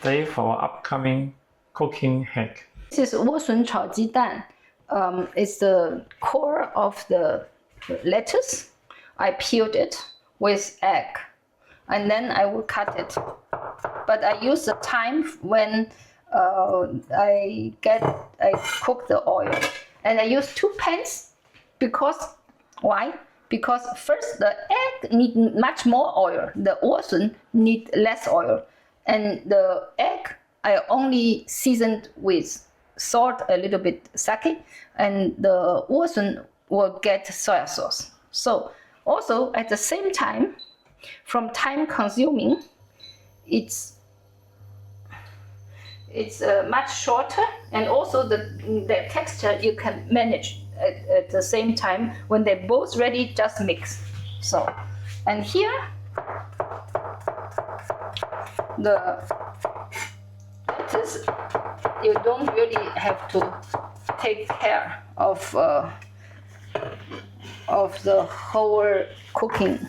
save for our upcoming cooking hack. This is WoSun 炒鸡蛋. It's the core of the lettuce. I peeled it with egg, and then I will cut it. But I use the time when I cook the oil, and I use 2 pans because why? Because first the egg need much more oil. The WoSun need less oil, and the egg I only seasoned with salt, a little bit sake, and the WoSun will get soy sauce. So also at the same time, from time consuming, it's much shorter, and also the texture you can manage at the same time. When they're both ready, just mix. So, and here the lettuce, you don't really have to take care of the whole cooking.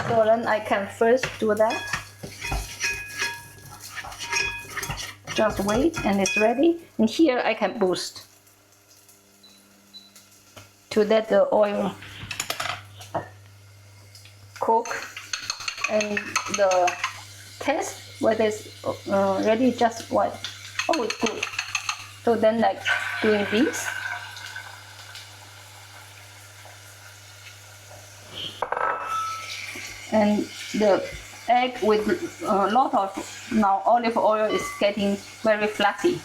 So then I can first do that. Just wait, and it's ready. And here I can boost to let the oil cook, and the test whether it's ready. Just what? Oh, it's good. So then, like doing this. And the egg with a lot of now olive oil is getting very fluffy.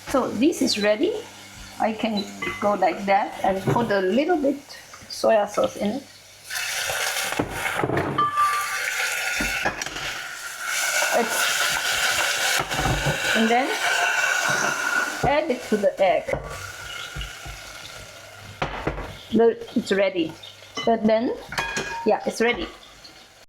So this is ready. I can go like that and put a little bit soy sauce in it. And then add it to the egg. It's ready. But then, yeah, it's ready.